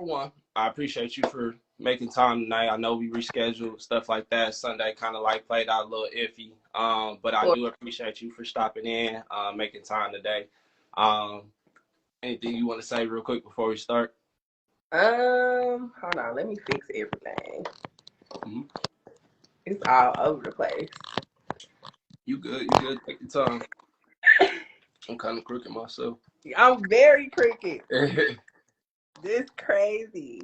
for one, I appreciate you for making time tonight. I know we rescheduled stuff like that. Sunday kind of like played out a little iffy. But I do appreciate you for stopping in, making time today. Anything you want to say real quick before we start? Hold on, let me fix everything. It's all over the place. You good? Take your time. I'm kind of crooked myself. I'm very crooked. This crazy.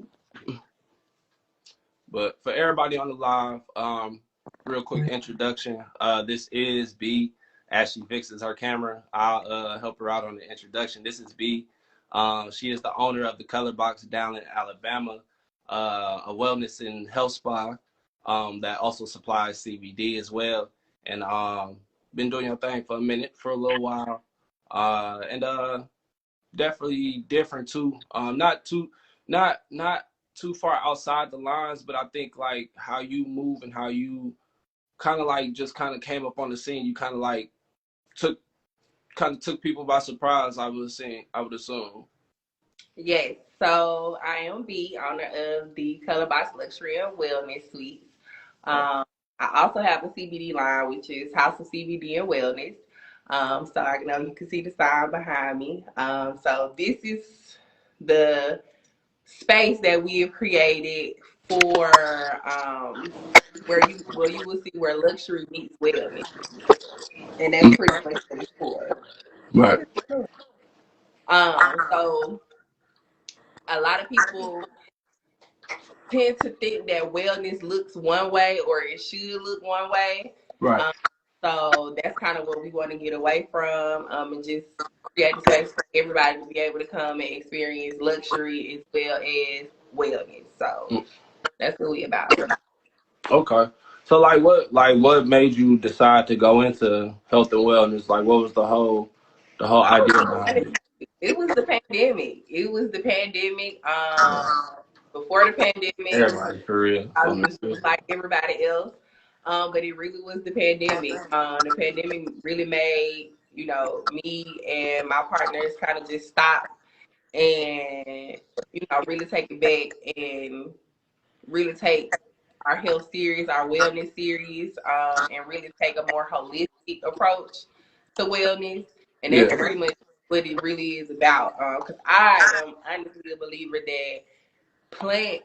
But for everybody on the live, real quick introduction. This is B. As she fixes her camera, I'll help her out on the introduction. This is B. She is the owner of the ColorBox down in Alabama, a wellness and health spa that also supplies CBD as well. And been doing your thing for a little while, and definitely different too. Not too far outside the lines, but I think like how you move and how you kind of like just kind of came up on the scene. You kind of like took people by surprise. I would assume. Yes. So I am B, owner of the ColorBox Luxury and Wellness Suites. I also have a CBD line, which is House of CBD and Wellness. So I know you can see the sign behind me. So this is the space that we have created for where you will see where luxury meets wellness, and that's pretty much what it's for. Right. So a lot of people tend to think that wellness looks one way or it should look one way. Right. So that's kind of what we want to get away from, and just create a space for everybody to be able to come and experience luxury as well as wellness. So that's what we about. Okay. So what made you decide to go into health and wellness? Like what was the whole idea behind it? It was the pandemic. Before the pandemic, Everybody for real. I was just like everybody else. But it really was the pandemic. The pandemic really made, me and my partners kind of just stop and, really take it back and really take our health serious, our wellness serious, and really take a more holistic approach to wellness. And that's pretty much what it really is about. Because I am honestly a believer that plants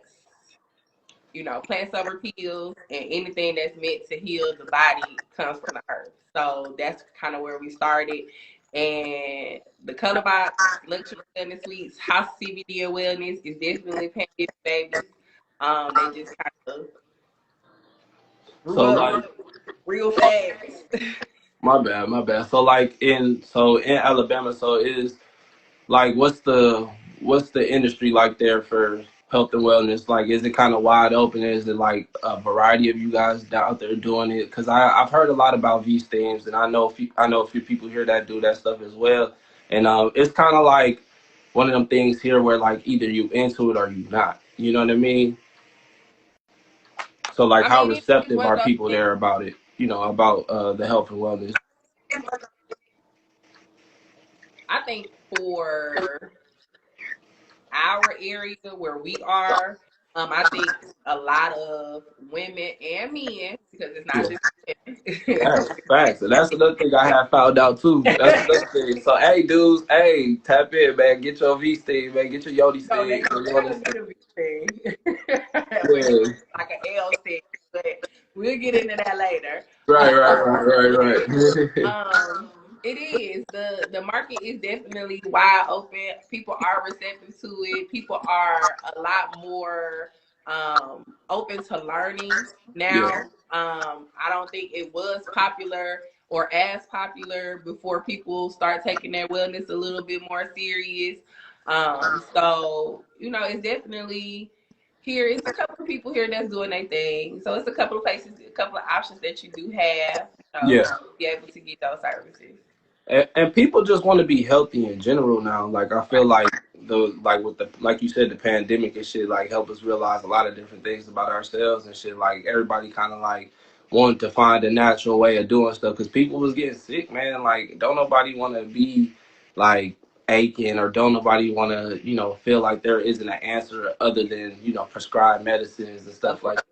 over pills, and anything that's meant to heal the body comes from the earth. So that's kind of where we started. And the ColorBox Luxury Wellness Suites, House CBD and Wellness is definitely pandemic babies. They just kind of real fast. My bad. So in Alabama, so is like what's the industry like there for health and wellness? Like, is it kind of wide open? Is it like a variety of you guys out there doing it? Because I've heard a lot about V steams, and I know a few people here that do that stuff as well. And it's kind of like one of them things here where like either you into it or you not. You know what I mean? So like, how receptive are people there about it? About the health and wellness. I think for our area where we are, I think a lot of women and men, because it's not just women. Facts. And that's another thing I have found out too. That's another thing. So hey dudes, tap in, man. Get your V steam, man. Get your Yodi steam. Like an L steam, but we'll get into that later. Right. It is. The market is definitely wide open. People are receptive to it. People are a lot more open to learning now. I don't think it was popular or as popular before people start taking their wellness a little bit more serious. So, it's definitely here. It's a couple of people here that's doing their thing. So it's a couple of places, a couple of options that you do have to be able to get those services. And people just want to be healthy in general now. Like I feel like like you said, the pandemic and shit like helped us realize a lot of different things about ourselves and shit. Like everybody kind of like wanted to find a natural way of doing stuff because people was getting sick, man. Like don't nobody want to be like aching, or don't nobody want to, feel like there isn't an answer other than, prescribed medicines and stuff like that.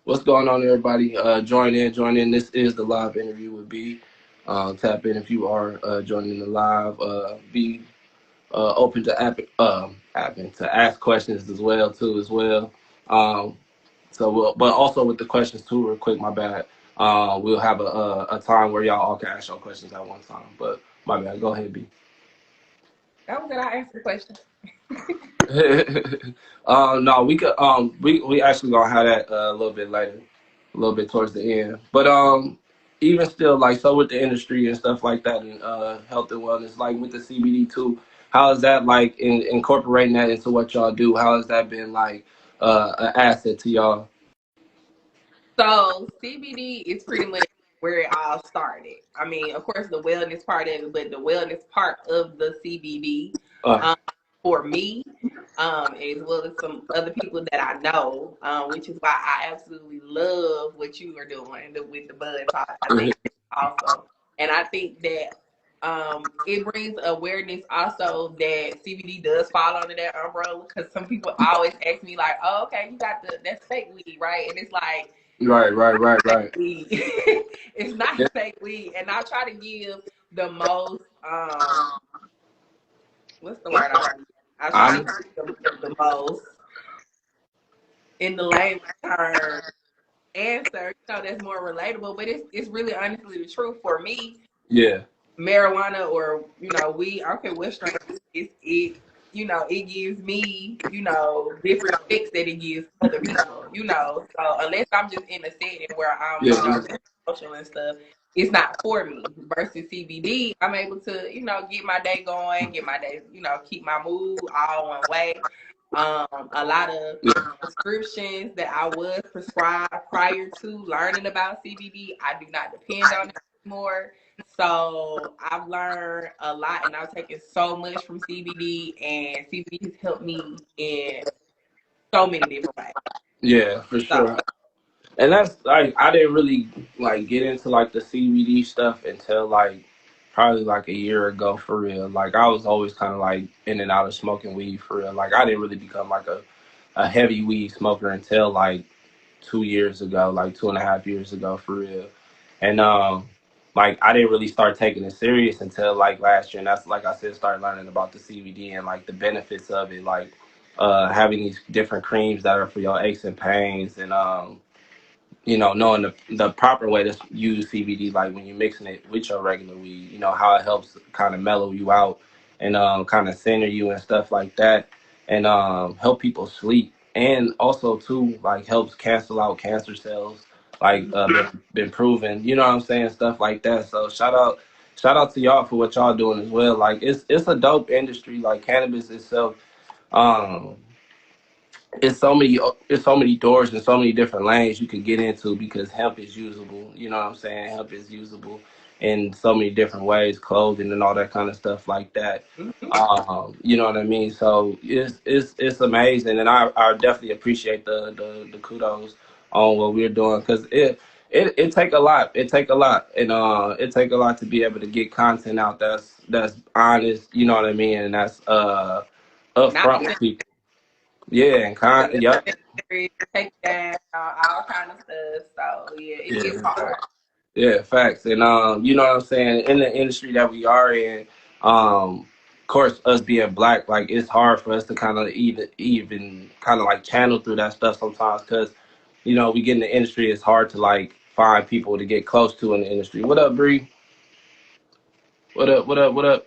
What's going on, everybody? Join in. This is the live interview with B. Tap in if you are joining the live. Be open to to ask questions as well. Um, but also with the questions too, real quick. My bad. We'll have a time where y'all all can ask your questions at one time. But my bad. Go ahead, B. That was good. I asked the question. No, we could we actually gonna have that a little bit later, a little bit towards the end. But even still, like, so with the industry and stuff like that, and health and wellness, like with the CBD too, how is that like incorporating that into what y'all do? How has that been like an asset to y'all? So CBD is pretty much where it all started. I mean, of course, the wellness part of it, but the wellness part of the CBD, Uh, um, for me, as well as some other people that I know, which is why I absolutely love what you are doing with the BudTawk. I think it's awesome, and I think that it brings awareness also that CBD does fall under that umbrella, because some people always ask me like, "Oh, okay, you got that's fake weed, right?" And it's like, right. weed. It's not fake weed. And I try to give the most what's the word I want to use? I try to I'm give the most in the layman term answer, that's more relatable, but it's really honestly the truth. For me, yeah marijuana or weed, I don't care what strain it it gives me different effects that it gives other people, so unless I'm just in a setting where I'm yeah social and stuff, it's not for me. Versus CBD, I'm able to get my day going, get my day, keep my mood all one way. A lot of yeah prescriptions that I was prescribed prior to learning about CBD, I do not depend on it anymore. So I've learned a lot, and I've taken so much from CBD, and CBD has helped me in so many different ways. yeah for So sure. And that's like, I didn't really like get into like the CBD stuff until like probably like a year ago, for real. Like I was always kind of like in and out of smoking weed, for real. Like I didn't really become like a heavy weed smoker until like 2 years ago, like 2.5 years ago, for real. And like I didn't really start taking it serious until like last year. And that's, like I said, started learning about the CBD and like the benefits of it, like having these different creams that are for your aches and pains, and knowing the proper way to use CBD, like when you're mixing it with your regular weed, how it helps kind of mellow you out and kind of center you and stuff like that, and help people sleep, and also too like helps cancel out cancer cells, like been proven, you know what I'm saying, stuff like that. So shout out to y'all for what y'all doing as well. Like it's a dope industry, like cannabis itself. Um, it's so many doors and so many different lanes you can get into, because hemp is usable. You know what I'm saying? Hemp is usable in so many different ways, clothing and all that kind of stuff like that. mhm. You know what I mean? So it's amazing, and I definitely appreciate the kudos on what we're doing, because it take a lot. It take a lot, and it take a lot to be able to get content out that's honest. You know what I mean? And that's Not upfront with people. Yeah, and yep. unnecessary, take down, all kind of stuff. So yeah, it's Yeah, hard. yeah, facts. And you know what I'm saying, in the industry that we are in, of course, us being black, like it's hard for us to kind of even kind of like channel through that stuff sometimes, because we get in the industry, it's hard to like find people to get close to in the industry. What up, Bree? What up? What up? What up?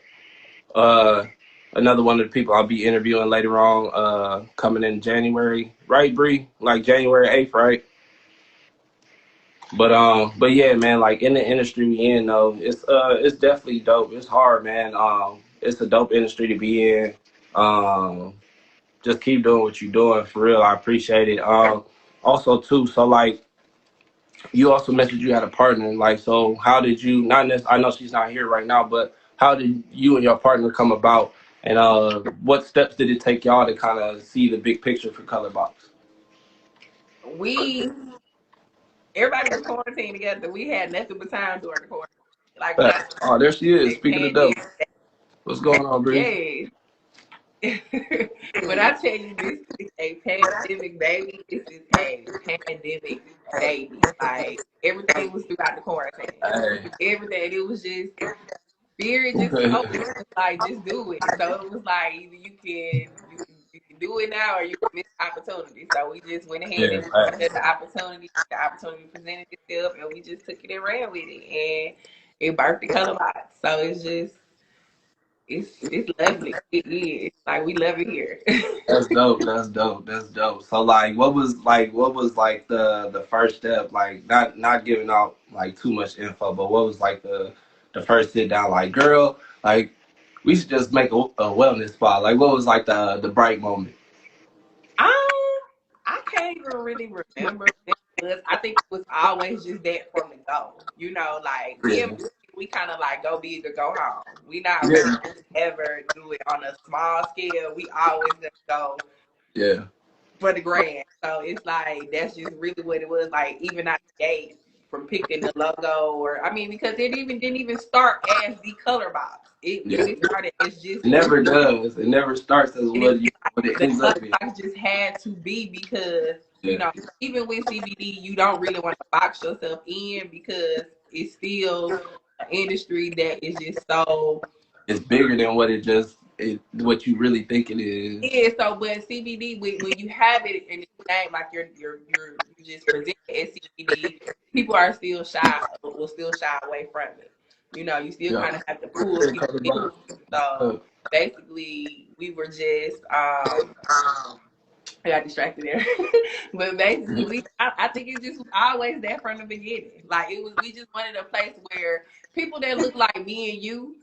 Uh, Another one of the people I'll be interviewing later on, coming in January, right, Bree? Like January 8th, right? But yeah, man, like in the industry we in though, it's definitely dope. It's hard, man. It's a dope industry to be in. Um, just keep doing what you're doing, for real. I appreciate it. Also too, so like you also mentioned you had a partner. Like, so how did you? Not necessarily, I know she's not here right now, but how did you and your partner come about? And what steps did it take y'all to kind of see the big picture for ColorBox? We Everybody was quarantined together. We had nothing but time during the quarantine. Like when I Oh, there she is. say Speaking of devil. pandemic, What's going on, Bree? Yes. When I tell you this is a pandemic baby, this is a pandemic baby. Like everything was throughout the quarantine. Hey. Everything. It was just spirit just told me, like, just do it. So it was like either you can do it now or you can miss the opportunity. So we just went ahead and presented the opportunity. The opportunity presented itself, and we just took it and ran with it, and it birthed the ColorBox. So it's lovely. It is like we love it here. That's dope. That's dope. That's dope. So like, what was like the first step? Like, not giving out like too much info, but what was like the first sit down? Like, girl, like we should just make a wellness spot. Like, what was like the bright moment? Um, I can't even really remember. I think it was always just that from the go. You know, like we kind of like go big or go home. We not really ever do it on a small scale. We always just go for the grand. So it's like that's just really what it was. Like even out the gate from picking the logo, or I mean, because it even didn't even start as the ColorBox. It really started as just. It never does. It never starts as what it ends up being. The ColorBox just had to be because you know, even with CBD, you don't really want to box yourself in because it's still an industry that is just so. It's bigger than what you really think it is. Yeah, so but CBD when you have it in its name, like you just present it as CBD, people are still shy, will still shy away from it. You know, you still kind of have to pull people in. So basically, we were just I got distracted there. But basically, I think it just was always there from the beginning. Like we just wanted a place where people that look like me and you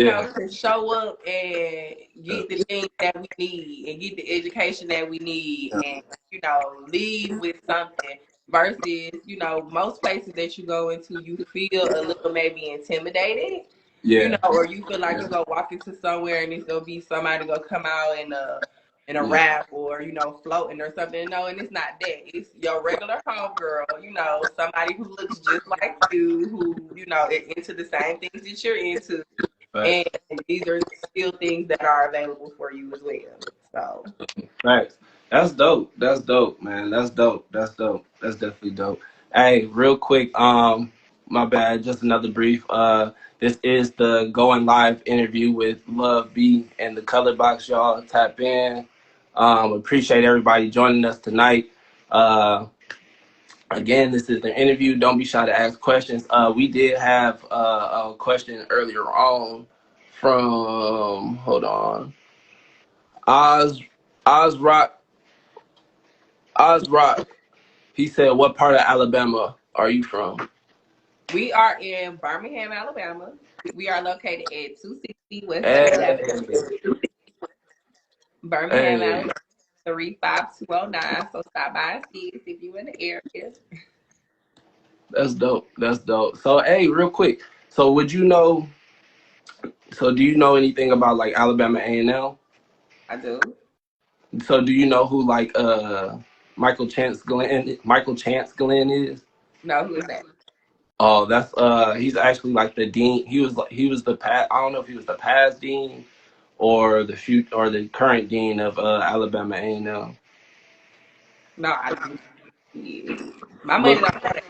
know, can show up and get the things that we need and get the education that we need and, you know, leave with something versus, you know, most places that you go into, you feel a little maybe intimidated. You know, or you feel like you go walk into somewhere and it's gonna be somebody gonna come out in a rap or, you know, floating or something. No, and it's not that. It's your regular homegirl, you know, somebody who looks just like you, who, you know, is into the same things that you're into. And these are still things that are available for you as well. So Thanks. That's dope. That's dope, man. That's dope. That's dope. That's definitely dope. Hey, real quick, my bad, just another brief. This is the going live interview with Love B and the ColorBox, y'all. Tap in. Appreciate everybody joining us tonight. Again, this is the interview. Don't be shy to ask questions. We did have a question earlier on from, hold on, Ozrock. He said, what part of Alabama are you from? We are in Birmingham, Alabama. We are located at 260 West Avenue. Birmingham, Alabama, 35209. So stop by and see us if you're in the area. That's dope. That's dope. So, hey, real quick. So, do you know anything about like Alabama A&L? I do. So, do you know who like Michael Chance Glenn is? No, who is that? Oh, that's he's actually like the dean. He was the past. I don't know if he was the past dean or the current dean of Alabama A&L. No, I don't. Yeah. My money don't know that.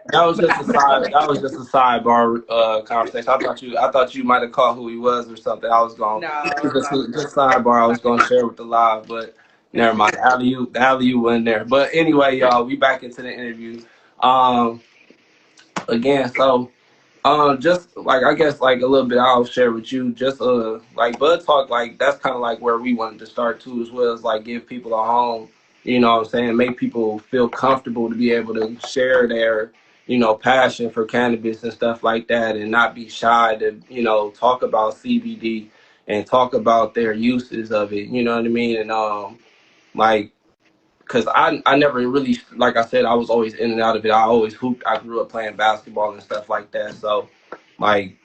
That was just a sidebar conversation. I thought you might have caught who he was or something. I was going just sidebar. I was going to share with the live, but never mind. The alley wasn't there. But anyway, y'all, we back into the interview. Again, so just like I guess like a little bit I'll share with you. Just like BudTawk, like that's kind of like where we wanted to start too, as well as like give people a home. You know what I'm saying? Make people feel comfortable to be able to share their, you know, passion for cannabis and stuff like that and not be shy to, you know, talk about CBD and talk about their uses of it. You know what I mean? And like, because I never really, like I said, I was always in and out of it. I always hooped. I grew up playing basketball and stuff like that. So, like,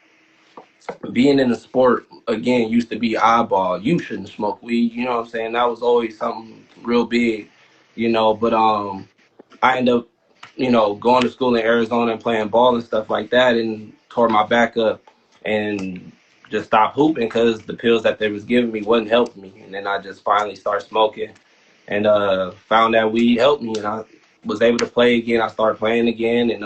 being in the sport, again, used to be eyeball. You shouldn't smoke weed. You know what I'm saying? That was always something real big, you know. But I ended up, you know, going to school in Arizona and playing ball and stuff like that and tore my back up and just stopped hooping because the pills that they was giving me wasn't helping me. And then I just finally started smoking and found that weed helped me, and I was able to play again. I started playing again, and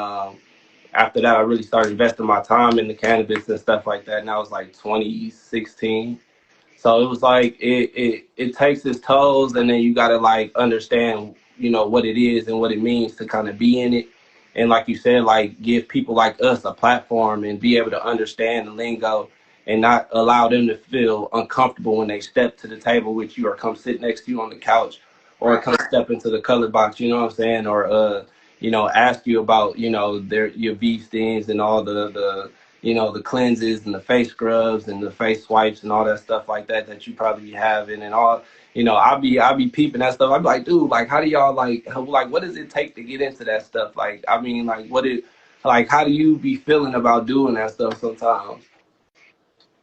after that, I really started investing my time in the cannabis and stuff like that. And that was like 2016. So it was like it takes its tolls, and then you gotta like understand, what it is and what it means to kind of be in it. And like you said, like give people like us a platform and be able to understand the lingo and not allow them to feel uncomfortable when they step to the table with you or come sit next to you on the couch or come step into the color box, you know what I'm saying? Or ask you about, your V stings and all the cleanses and the face scrubs and the face swipes and all that stuff like that you probably be having and all. I'll be peeping that stuff. I'll be like, dude, like, how do y'all like, what does it take to get into that stuff? Like, I mean, like, how do you be feeling about doing that stuff sometimes?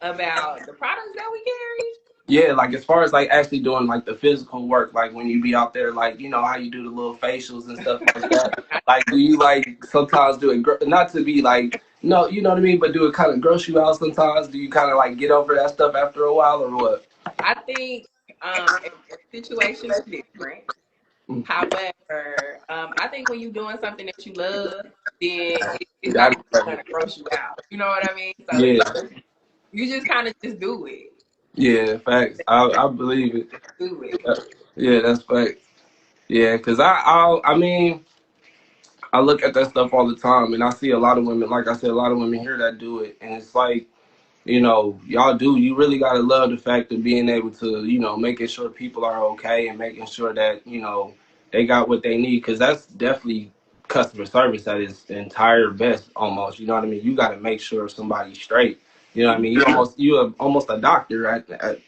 About the products that we carry? Yeah, like as far as like actually doing like the physical work, like when you be out there, like how you do the little facials and stuff like that. Like, do you like sometimes do it not to be like no, you know what I mean, but do it kind of gross you out sometimes? Do you kind of like get over that stuff after a while or what? I think every situation is different. However, I think when you're doing something that you love, then it's not going to gross you out. You know what I mean? So yeah, you just kind of just do it. Yeah, facts. I believe it. Do it. Yeah, that's facts. Yeah, because I mean, I look at that stuff all the time, and I see a lot of women, like I said, a lot of women here that do it, and it's like, y'all do. You really gotta love the fact of being able to, making sure people are okay and making sure that they got what they need, because that's definitely customer service at its entire best, almost. You know what I mean? You got to make sure somebody's straight. You know what I mean? You're almost a doctor at the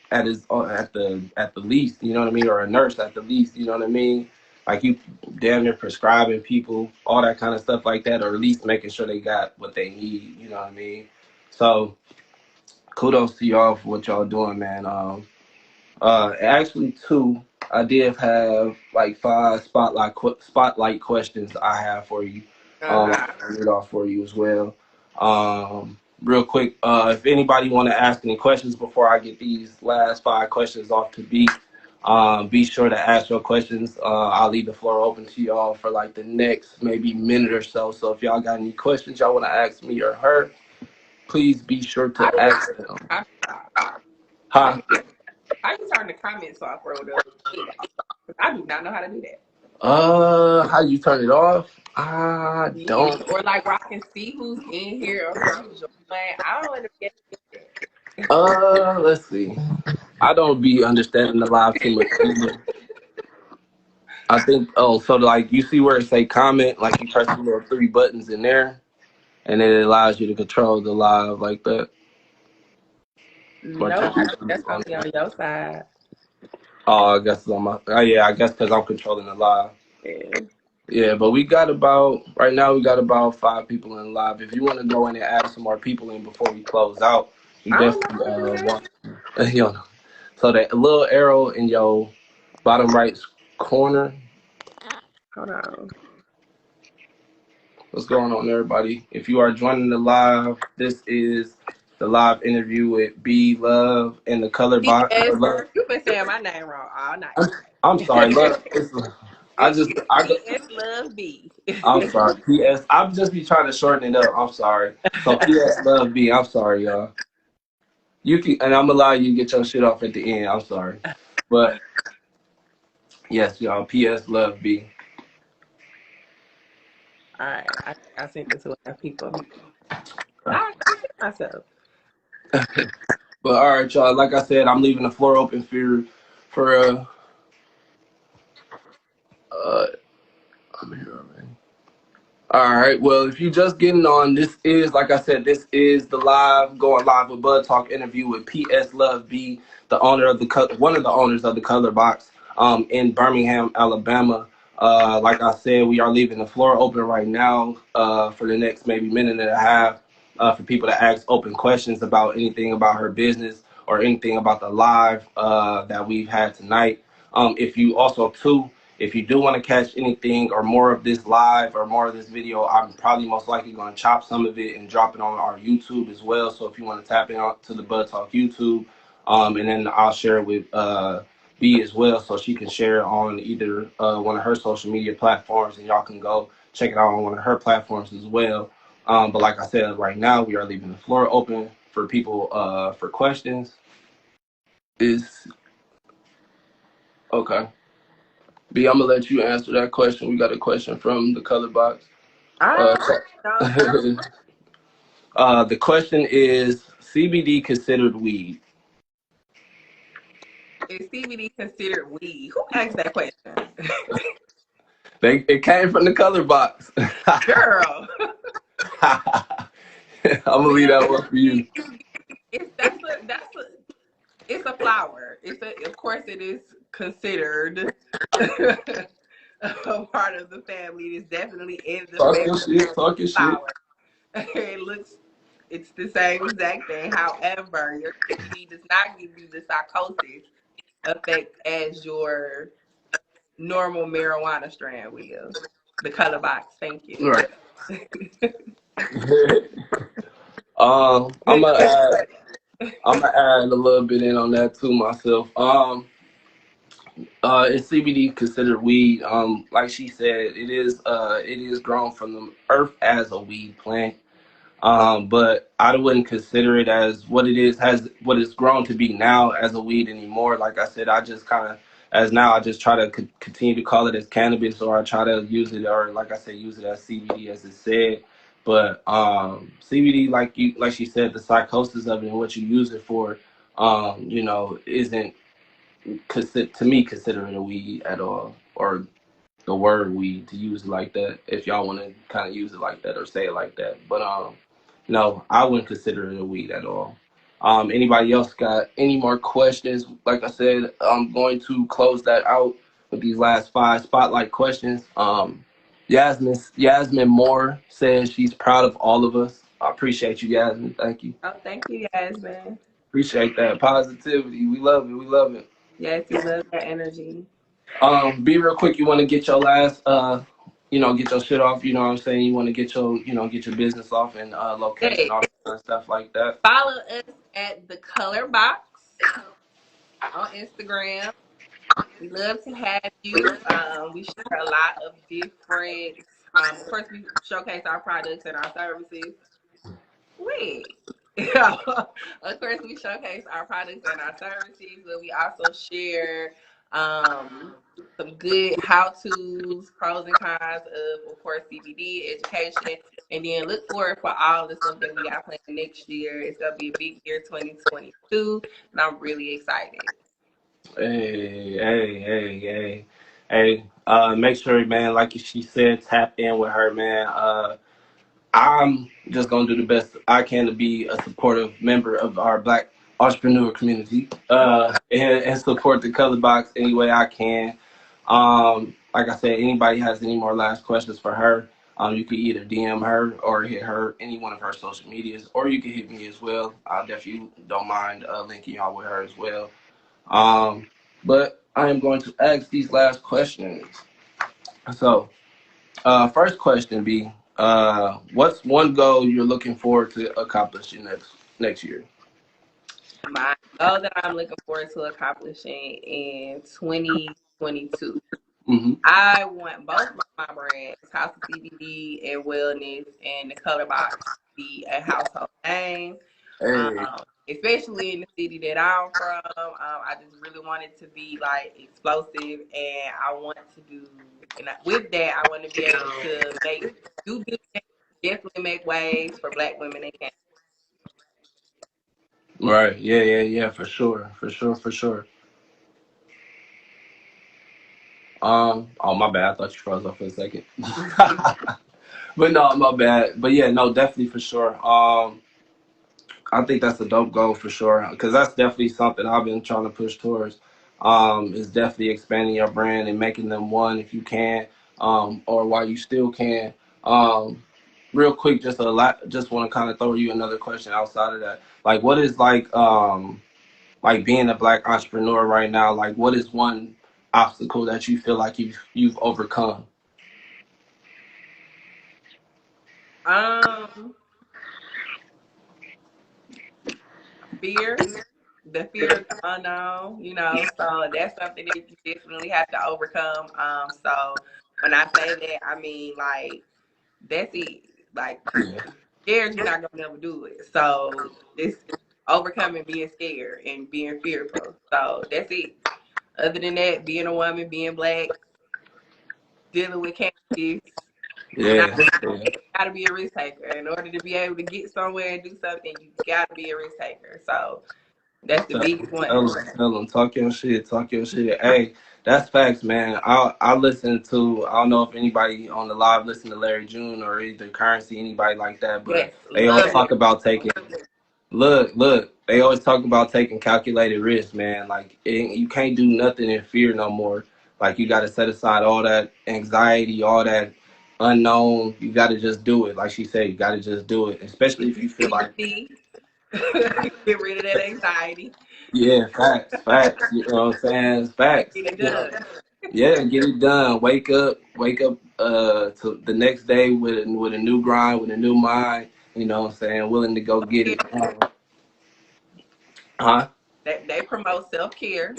least. You know what I mean? Or a nurse at the least. You know what I mean? Like you damn near prescribing people all that kind of stuff like that, or at least making sure they got what they need. You know what I mean? So kudos to y'all for what y'all doing, man. Actually, too, I did have like 5 spotlight questions I have for you. I'll read it off for you as well. Real quick, if anybody want to ask any questions before I get these last 5 questions off to be sure to ask your questions. I'll leave the floor open to y'all for like the next maybe minute or so. So if y'all got any questions y'all want to ask me or her, please be sure to ask them. Huh? How you turn the comments off, bro? I do not know how to do that. How you turn it off? I don't. Or like where I can see who's in here or who's joined. I don't understand. Let's see. I don't be understanding the live too much either. I think. Oh, so like you see where it say comment, like you press the little 3 buttons in there, and it allows you to control the live like that. No, that's probably on your side. Oh, I guess it's on my. Oh yeah, I guess because I'm controlling the live. Yeah, but we got about right now. We got about 5 people in live. If you want to go in and add some more people in before we close out, you definitely want. So that little arrow in your bottom right corner. Hold on. What's going on, everybody? If you are joining the live, this is the live interview with B Love and the ColorBox. You've been saying my name wrong all night. I'm sorry, Love. I PS Love B. I'm sorry. PS. I'm just be trying to shorten it up. I'm sorry. So PS Love B. I'm sorry, y'all. You can, and I'm allowing you to get your shit off at the end. I'm sorry, but yes, y'all. PS Love B. All right, I sent it to enough people. I can't myself. But all right, y'all. Like I said, I'm leaving the floor open for I'm here already. All right. Well, if you just getting on, this is, like I said, this is the going live with BudTawk interview with PS Love B, the owner of one of the owners of the ColorBox, in Birmingham, Alabama. Like I said, we are leaving the floor open right now, for the next maybe minute and a half, for people to ask open questions about anything about her business or anything about the live, that we've had tonight. If you also too, If you do want to catch anything or more of this live or more of this video, I'm probably most likely going to chop some of it and drop it on our YouTube as well. So if you want to tap in to the BudTawk YouTube, and then I'll share it with B as well, so she can share it on either one of her social media platforms, and y'all can go check it out on one of her platforms as well. But like I said, right now we are leaving the floor open for people for questions. Is okay. B, I'm gonna let you answer that question. We got a question from the ColorBox. All right. No, The question is: CBD considered weed? is CBD considered weed? Who asked that question? It came from the ColorBox. Girl. I'm gonna leave that one for you. It's a flower. Of course it is considered a part of the family. It is definitely in the Talk your flower. It's the same exact thing. However, your CBD does not give you the psychosis effect as your normal marijuana strand will. The ColorBox. Thank you. Right. I'm gonna add a little bit in on that too myself. Is CBD considered weed? Like she said, it is grown from the earth as a weed plant. But I wouldn't consider it as what it is, has what it's grown to be now as a weed anymore. Like I said, I just kind of, as now, I just try to continue to call it as cannabis, or I try to use it, or like I said, use it as CBD as it said. But CBD, like she said, the psychosis of it and what you use it for, isn't to me consider it a weed at all, or the word weed to use it like that, if y'all want to kind of use it like that or say it like that. But no, I wouldn't consider it a weed at all. Anybody else got any more questions? Like I said, I'm going to close that out with these last 5 spotlight questions. Yasmin Moore says she's proud of all of us. I appreciate you, Yasmin. Thank you. Oh, thank you, Yasmin. Appreciate that positivity. We love it. We love it. Yes, we love that energy. Be real quick. You want to get your last, get your shit off. You know what I'm saying? You want to get your business off and location, all that kind of stuff like that. Follow us at the ColorBox on Instagram. We love to have you. We share a lot of different. Of course, we showcase our products and our services. Wait. Of course, we showcase our products and our services, but we also share some good how-tos, pros and cons of course, CBD education, and then look forward for all the stuff that we got planned next year. It's gonna be a big year, 2022, and I'm really excited. Hey. Make sure, man, like she said, tap in with her, man. I'm just gonna do the best I can to be a supportive member of our Black entrepreneur community, and support the ColorBox any way I can. Like I said, anybody has any more last questions for her, you can either DM her or hit her any one of her social medias, or you can hit me as well. I definitely don't mind linking y'all with her as well. But I am going to ask these last questions. So, first question, B. What's one goal you're looking forward to accomplishing next year? My goal that I'm looking forward to accomplishing in 2022. Mm-hmm. I want both my brands, House of CBD and Wellness, and the ColorBox to be a household name. Hey. Especially in the city that I'm from. I just really want it to be like explosive, and I want to do, and with that, I want to be able to do business, definitely make waves for Black women in Canada. Right. Yeah. For sure. Oh, my bad. I thought you froze up for a second. But no, my bad. But yeah, no, definitely for sure. I think that's a dope goal for sure, because that's definitely something I've been trying to push towards. Is definitely expanding your brand and making them one if you can, or while you still can. Real quick, just want to kind of throw you another question outside of that. Like, what is like being a Black entrepreneur right now? Like, what is one obstacle that you feel like you've overcome? Fear, the fear of the unknown, you know, so that's something that you definitely have to overcome. So when I say that, I mean, like, that's it. Like, Yeah. scared, you're not gonna never do it. So it's overcoming being scared and being fearful. So that's it. Other than that, being a woman, being black, dealing with cannabis, not Yeah. Yeah. gotta be a risk taker. In order to be able to get somewhere and do something, you gotta be a risk taker. So that's the biggest one. Tell them, talk your shit, talk your shit. Hey, that's facts, man. I listen to, I don't know if anybody on the live listen to Larry June or either Currency, anybody like that, but Yes, they always love talk it. about taking, look, they always talk about taking calculated risks, man. Like, you can't do nothing in fear no more. Like, you got to set aside all that anxiety, all that unknown. You got to just do it. Like she said, you got to just do it, especially if you feel like, CBD. Get rid of that anxiety. yeah, facts. You know what I'm saying? It's facts. Get it You know, done. yeah, get it done. Wake up, to the next day with a new grind, with a new mind. You know what I'm saying? Willing to go get it. Huh? They promote self-care.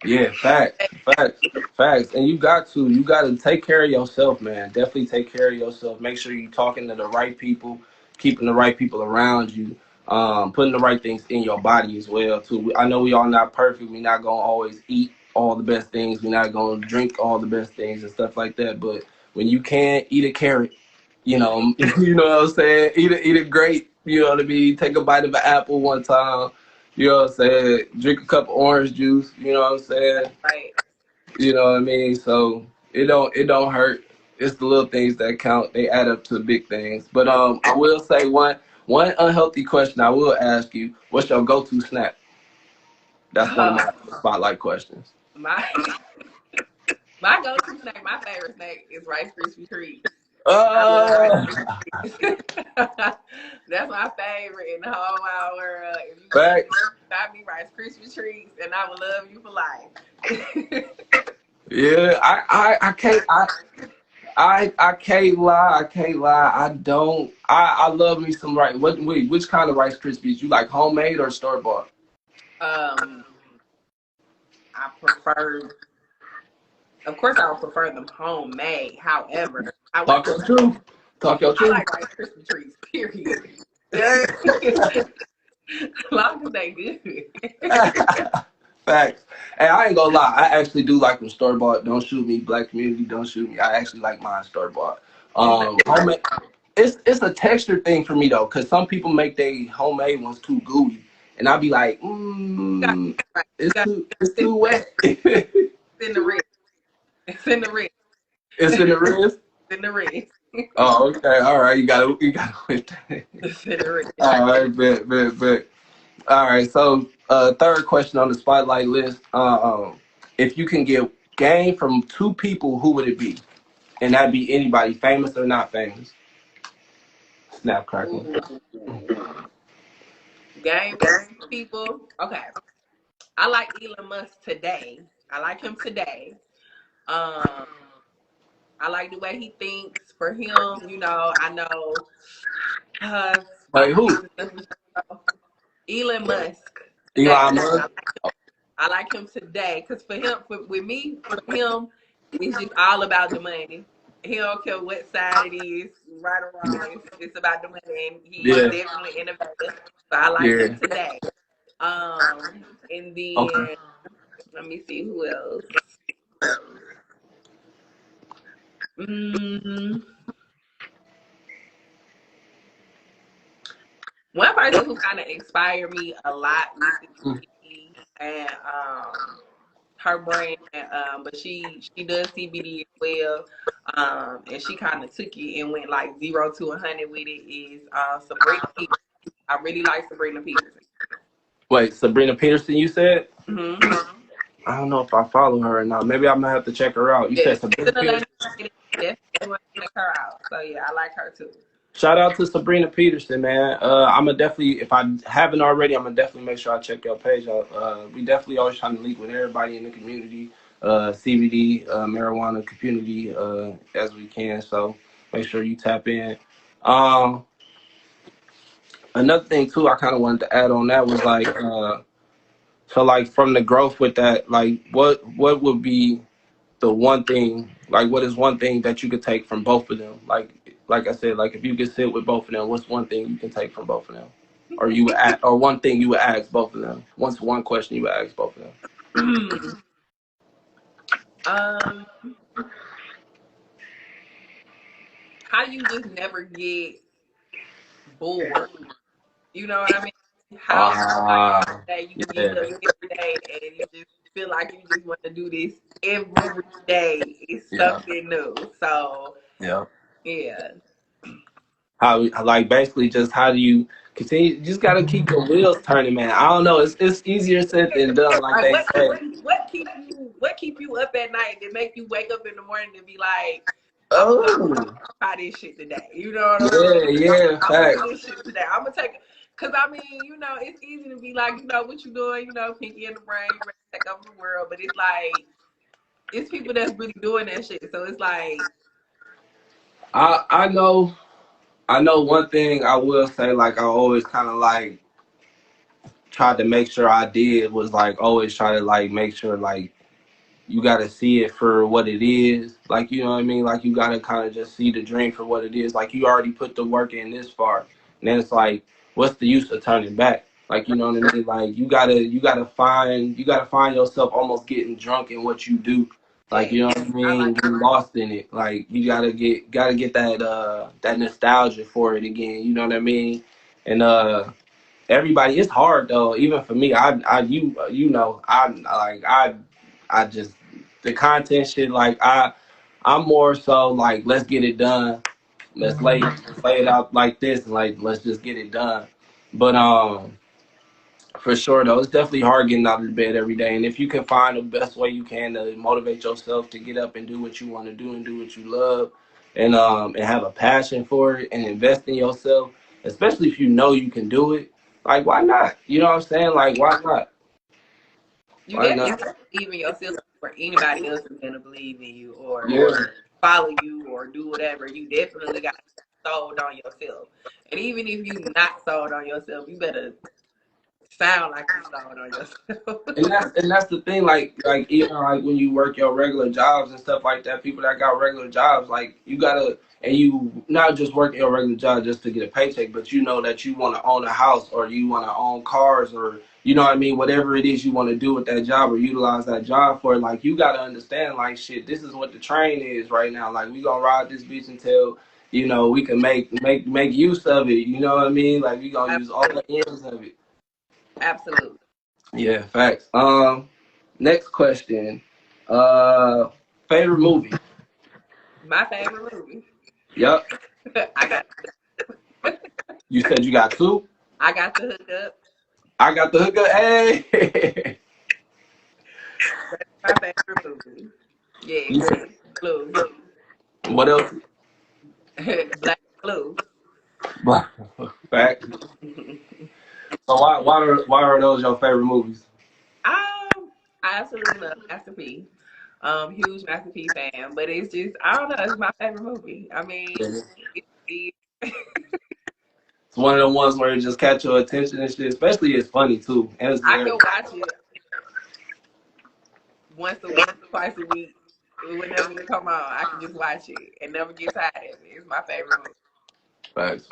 Yeah, facts. And you got to take care of yourself, man. Definitely take care of yourself. Make sure you're talking to the right people, keeping the right people around you, putting the right things in your body as well too. I know we all not perfect. We're not gonna always eat all the best things. We're not gonna drink all the best things and stuff like that. But when you can eat a carrot, you know, you know what I'm saying? Eat a grape. You know what I mean? Take a bite of an apple one time. You know what I'm saying? Drink a cup of orange juice. You know what I'm saying? Right. You know what I mean? So it don't hurt. It's the little things that count. They add up to big things. But I will say one unhealthy question I will ask you: what's your go-to snack? That's one of my spotlight questions. My my go-to snack, my favorite snack is Rice Krispie treats. I love Rice Uh, Krispie treats. That's my favorite in the whole wide world. If you give me, Facts. buy me Rice Krispie treats, and I will love you for life. Yeah, I can't I can't lie. I can't lie. I don't. I love me some rice. Which kind of Rice Krispies? You like homemade or store bought? um, I prefer, of course, I would prefer them homemade. However, Talk your truth. Talk your I truth. like Rice Krispie treats. Period. Yeah. As long as they good. Facts. Hey, I ain't gonna lie. I actually do like them store bought. Don't shoot me, black community. Don't shoot me. I actually like mine store bought. Homemade. It's a texture thing for me though, cause some people make they homemade ones too gooey, and I be like, Right. it's You got it's to too wet. it's in the wrist. It's in the wrist. It's in the wrist. It's in the wrist. Oh, okay. All right. You gotta quit that. It's in the wrist. All right. Bet. All right. So, third question on the spotlight list. If you can get game from two people, who would it be? And that'd be anybody, famous or not famous. Snap crackle. Game from people. Okay. I like Elon Musk today. I like him today. Um, I like the way he thinks. For him, you know, I know my Wait, who? Elon Musk today. Elon Musk. I like him today because with me, for him, it's just all about the money. He don't care what side it is, right or wrong. It's about the money, and he is Yeah. definitely innovative. So I like him Yeah. today. And Okay. then let me see who else. Mm, one person who kind of inspired me a lot recently, and her brand, but she does CBD as well, and she kind of took it and went like 0 to 100 with it. Is Sabrina Peterson. I really like Sabrina Peterson. Wait, Sabrina Peterson, you said? Mm-hmm. I don't know if I follow her or not. Maybe I'm gonna have to check her out. You Yes, said she's Sabrina an Peterson? Atlanta lady. Definitely want to check her out. So yeah, I like her too. Shout out to Sabrina Peterson, man. I'm gonna definitely, if I haven't already, I'm gonna definitely make sure I check your page out. We definitely always trying to link with everybody in the community. CBD marijuana community as we can. So make sure you tap in. Um, Another thing too, I kind of wanted to add on that was like, so like from the growth with that, like what would be the one thing, like what is one thing that you could take from both of them? Like I said, like if you could sit with both of them, what's one thing you can take from both of them? Or you would ask, or one thing you would ask both of them. What's one question you would ask both of them? How you just never get bored? You know what I mean? How like that you get up every day and you just feel like you just want to do this every day. It's something new. So yeah. How like basically just how do you continue? You just gotta keep your wheels turning, man. I don't know. It's easier said than done, like they say. What keep you up at night that make you wake up in the morning and be like, Oh, I'm gonna try this shit today. You know what I mean? Yeah, I'm gonna do this shit today. I'm gonna take it. Cause I mean, you know, it's easy to be like, you know, what you doing, you know, pinky in the brain, you ready to take over the world. But it's like, it's people that's really doing that shit. So it's like, I know one thing I will say, like I always kind of like tried to make sure I did was like always try to like make sure like you got to see it for what it is. Like, you know what I mean? Like, you got to kind of just see the dream for what it is. Like, you already put the work in this far. And then it's like, what's the use of turning back? Like, you know what I mean? Like, you gotta find yourself almost getting drunk in what you do. Like, you know what I mean? Like getting lost in it. Like, you gotta get that nostalgia for it again. You know what I mean? And, everybody, it's hard though. Even for me, you know, I just the content shit. Like I'm more so like let's get it done. Let's lay it out like this, and like let's just get it done. But for sure though, it's definitely hard getting out of the bed every day. And if you can find the best way you can to motivate yourself to get up and do what you want to do and do what you love, and have a passion for it and invest in yourself, especially if you know you can do it. Like why not? You know what I'm saying? Like why not? you definitely have to believe in yourself or anybody else is gonna believe in you or follow you or do whatever. You definitely got to be sold on yourself. And even if you not sold on yourself, you better sound like you sold on yourself. And that's the thing, like even like when you work your regular jobs and stuff like that, people that got regular jobs, like you gotta, and you not just work your regular job just to get a paycheck, but you know that you want to own a house or you want to own cars or you know what I mean, whatever it is you want to do with that job or utilize that job for, like you gotta understand, like shit, this is what the train is right now. Like we gonna ride this bitch until you know we can make use of it. You know what I mean? Like we gonna use all the ends of it. Absolutely. Yeah, facts. Next question. Favorite movie? My favorite movie. Yep. I got. You said you got two? I got the hook up. I got the hookup. Hey. That's my favorite movie. Yeah, Blue. What else? Black Blue. Facts. So why are those your favorite movies? I absolutely love Master P. Huge Master P fan, but it's just I don't know. It's my favorite movie. I mean, it's It's one of the ones where it just catch your attention and shit. Especially it's funny too. And it's I can watch it once a week, twice a week, whenever it come on. I can just watch it and never get tired of it. It's my favorite movie. Facts.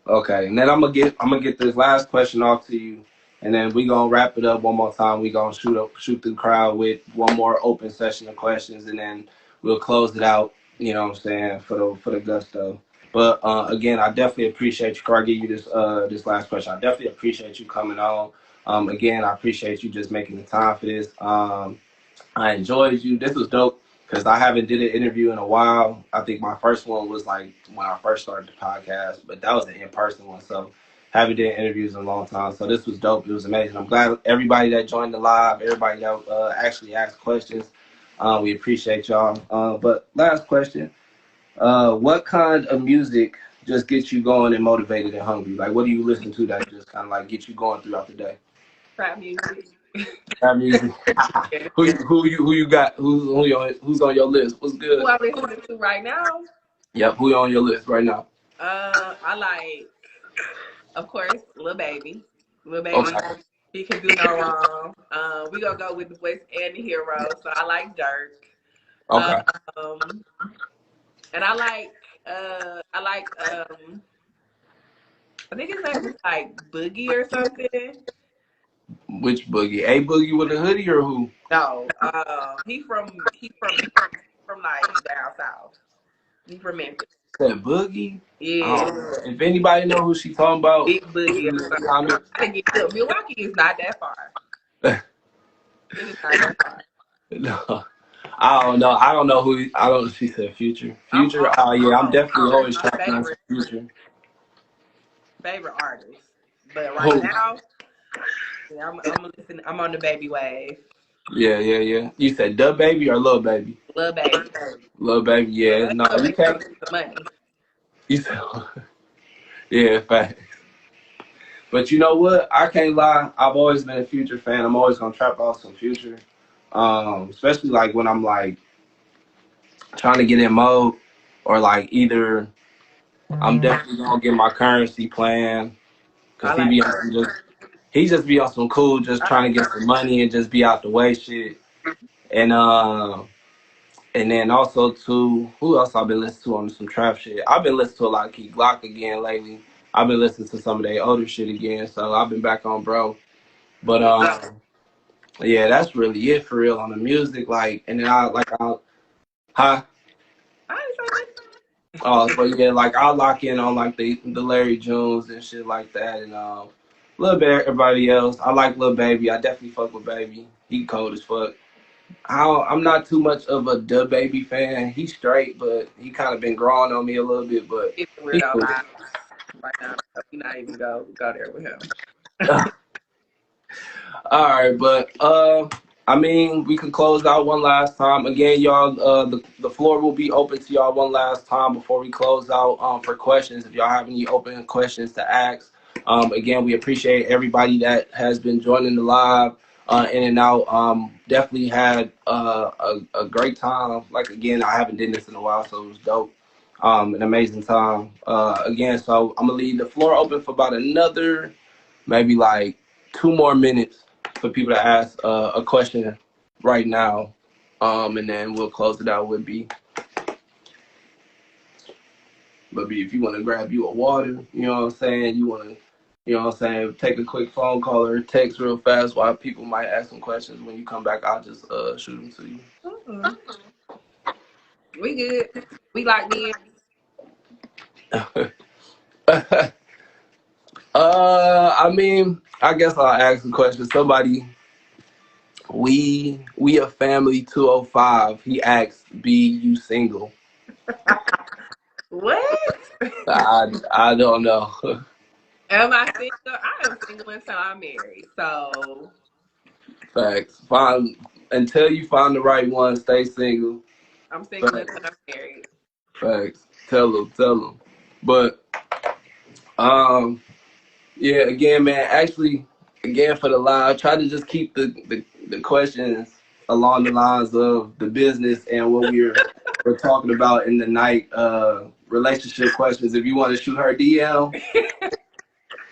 Okay, and then I'm gonna get this last question off to you, and then we gonna wrap it up one more time. We gonna shoot through the crowd with one more open session of questions, and then we'll close it out. You know what I'm saying for the gusto. But again, I definitely appreciate you. Before I give you this last question, I definitely appreciate you coming on. Again, I appreciate you just making the time for this. I enjoyed you. This was dope because I haven't did an interview in a while. I think my first one was like when I first started the podcast, but that was an in-person one. So haven't did interviews in a long time. So this was dope. It was amazing. I'm glad everybody that joined the live, everybody that actually asked questions. We appreciate y'all. But last question, what kind of music just gets you going and motivated and hungry? Like what do you listen to that just kind of like get you going throughout the day? Trap music. Rap music. Who you got? Who's on your list? What's good? Who I'm listening to right now? Yep. Who on your list right now? I like, of course, Lil Baby. Lil Baby, Okay. he can do no wrong. We gonna go with the voice and the hero. So I like Dirk. Okay. Um, and I like I think his name is like Boogie or something. Which Boogie? A Boogie with a hoodie or who? No, he from like down south. He from Memphis. That Boogie? Yeah, If anybody know who she talking about, Big Boogie or something. comment. I gotta get look, Milwaukee is not that far. It is not that far. No. I don't know. I don't know who. I don't. She said Future. Future. Yeah. I'm definitely always my trying to Future. favorite artist. But right Who? now, yeah, I'm on the Baby wave. Yeah. You said Dub Baby or Lil Baby? Lil Baby. Lil Baby. Yeah. No, Lil you Baby can't. some money. You said. Yeah. Facts. But you know what? I can't lie. I've always been a Future fan. I'm always gonna trap out some Future. Especially like when I'm like trying to get in mode, or like either I'm definitely gonna get my currency playing, cause he just be on some cool, just trying to get some money and just be out the way shit. And then also too, who else I've been listening to on some trap shit? I've been listening to a lot of Key Glock again lately. I've been listening to some of their older shit again, so I've been back on bro. But yeah, that's really it for real on the music. Like, and then huh? So yeah, like I'll lock in on like the Larry Jones and shit like that, and a little bit everybody else. I like Lil Baby. I definitely fuck with Baby. He cold as fuck. I'm not too much of a Dub Baby fan. He's straight, but he kind of been growing on me a little bit. But It's a weirdo vibe right now. We not even go there with him. All right, but I mean, we can close out one last time. Again, y'all, the floor will be open to y'all one last time before we close out for questions. If y'all have any open questions to ask, again, we appreciate everybody that has been joining the live in and out. Definitely had a great time. Like again, I haven't done this in a while, so it was dope. An amazing time. Again, so I'm gonna leave the floor open for about another maybe like 2 more minutes for people to ask a question right now, and then we'll close it out with B. But B, if you want to grab you a water, you know what I'm saying? You want to, you know what I'm saying? Take a quick phone call or text real fast while people might ask some questions. When you come back, I'll just shoot them to you. We good. We like me. I mean, I guess I'll ask a question. Somebody, we a family 205. He asked, "Be you single?" What? I don't know. Am I single? I am single until I'm married. So Facts. Until you find the right one. Stay single. I'm single Facts. until I'm married. Facts. Tell them. But yeah. Again, man. Actually, again for the live, try to just keep the questions along the lines of the business and what we're talking about in the night. Relationship questions. If you want to shoot her DM.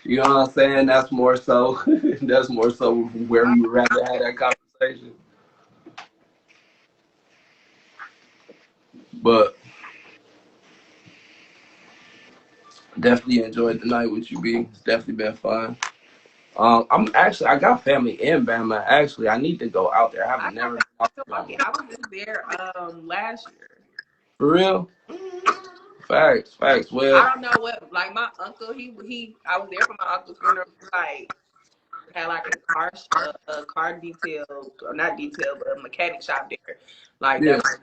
You know what I'm saying? That's more so. That's more so where we would rather have that conversation. But definitely enjoyed the night with you, B. It's definitely been fun. I got family in Bama. Actually, I need to go out there. I haven't never. I was just there last year. For real? Mm-hmm. Facts. Well, I don't know what. Like my uncle, he. I was there for my uncle's funeral. Like had like a car detail, or not detail, but a mechanic shop there. Like that was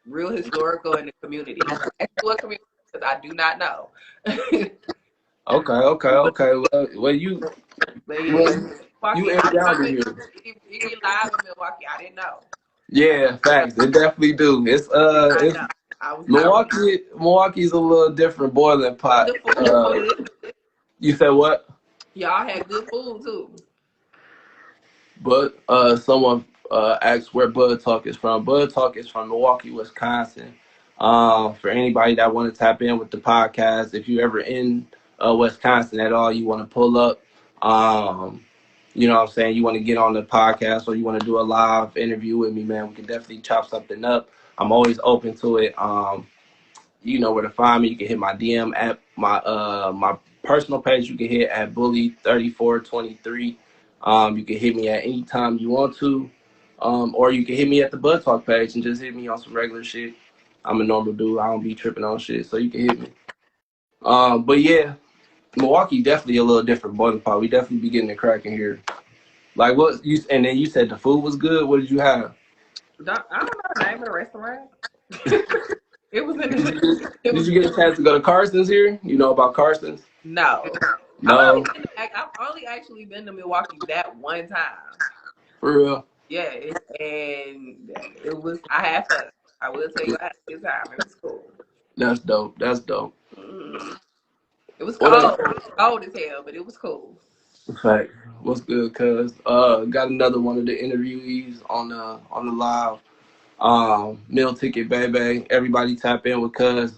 real historical in the community. What community? Because I do not know. Okay. Well, you in down here. It get live in Milwaukee. I didn't know. Yeah, facts. It definitely do. It's Milwaukee's a little different boiling pot. You said what? Y'all had good food too. But someone asked where BudTawk is from. BudTawk is from Milwaukee, Wisconsin. For anybody that want to tap in with the podcast, if you ever in Wisconsin at all, you want to pull up. You know what I'm saying? You want to get on the podcast or you want to do a live interview with me, man, we can definitely chop something up. I'm always open to it. You know where to find me. You can hit my DM at my personal page. You can hit at bully3423. You can hit me at any time you want to. Or you can hit me at the BudTawk page and just hit me on some regular shit. I'm a normal dude. I don't be tripping on shit, so you can hit me. But yeah, Milwaukee definitely a little different boiling pot. We definitely be getting it cracking here. Like what you and then you said the food was good. What did you have? I don't know the name of the restaurant. It was in. Did you get a chance to go to Carson's here? You know about Carson's? No. No. I've only actually been to Milwaukee that one time. For real? Yeah, and it was. I had fun. I will tell you, I had a good time. It was cool. That's dope. That's dope. It was cold. It was cold as hell, but it was cool. Fact. What's good, cuz? Got another one of the interviewees on the live. Meal Ticket Baby. Everybody tap in with cuz.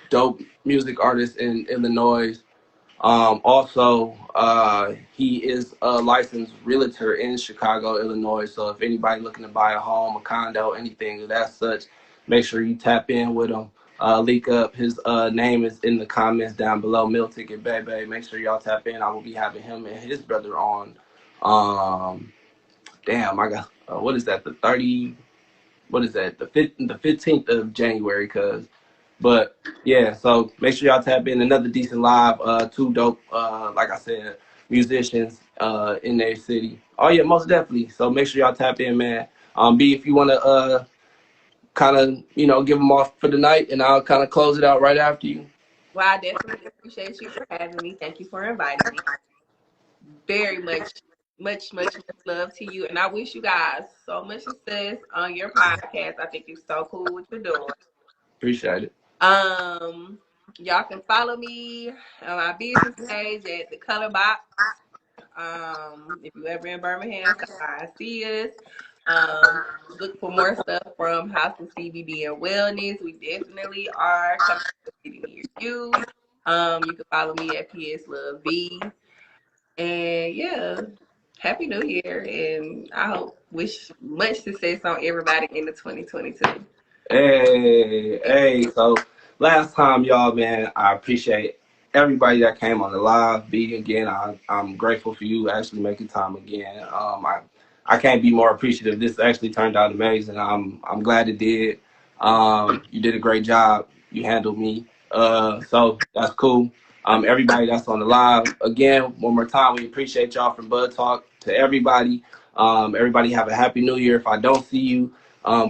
Dope music artist in Illinois. Also, he is a licensed realtor in Chicago, Illinois. So if anybody looking to buy a home, a condo, anything of that such, make sure you tap in with him. Leak up. His name is in the comments down below. Meal Ticket Baby. Make sure y'all tap in. I will be having him and his brother on. Damn, I got what is that? The 30. What is that? The 15th of January, cuz. But yeah, so make sure y'all tap in. Another decent live. Two dope, like I said, musicians in their city. Oh yeah, most definitely. So make sure y'all tap in, man. B, if you wanna kind of give them off for the night, and I'll kind of close it out right after you. Well, I definitely appreciate you for having me. Thank you for inviting me. Very much love to you, and I wish you guys so much success on your podcast. I think it's so cool what you're doing. Appreciate it. Y'all can follow me on my business page at the ColorBox. If you ever in Birmingham, come by and see us. Look for more stuff from House of CBD and Wellness. We definitely are coming to a city near you. You can follow me at PS Love V. And yeah, Happy New Year, and I wish much success on everybody in the 2022. Hey, so last time, y'all, man, I appreciate everybody that came on the live. B, again, I'm grateful for you actually making time again. I can't be more appreciative. This actually turned out amazing. I'm glad it did. You did a great job. You handled me. So that's cool. Everybody that's on the live, again, one more time, we appreciate y'all from BudTawk to everybody. Everybody have a happy new year. If I don't see you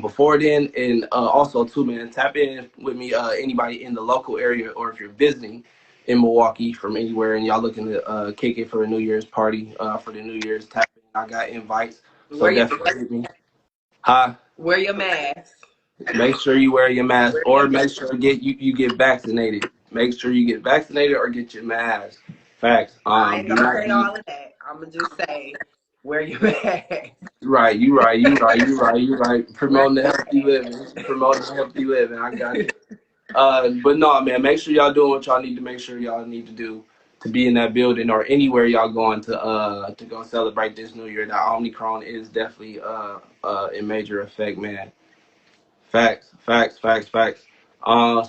before then, and also too, man, tap in with me, anybody in the local area, or if you're visiting in Milwaukee from anywhere and y'all looking to kick it for a New Year's party, for the New Year's, tap in. I got invites, so definitely hit me. Hi. Wear your mask. Make sure you wear your mask, or make sure you get vaccinated. Make sure you get vaccinated or get your mask. Facts. I ain't gonna say all of that. I'm gonna just say wear your mask. Right, you right. Promoting the healthy living. I got it. But no, man, make sure y'all doing what y'all need to make sure y'all need to do to be in that building or anywhere y'all going to go celebrate this New Year. That Omicron is definitely in major effect, man. Facts.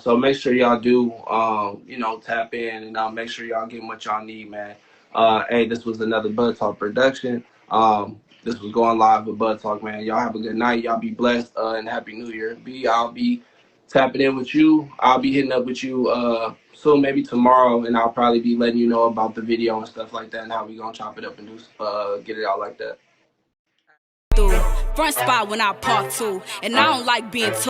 So make sure y'all do tap in and make sure y'all get what y'all need, man. Hey, this was another BudTawk production. This was going live with BudTawk, man. Y'all have a good night. Y'all be blessed and Happy New Year. B, I'll be tapping in with you. I'll be hitting up with you soon, maybe tomorrow, and I'll probably be letting you know about the video and stuff like that and how we gonna chop it up and do get it out like that. Front spot when I park too, and I don't like being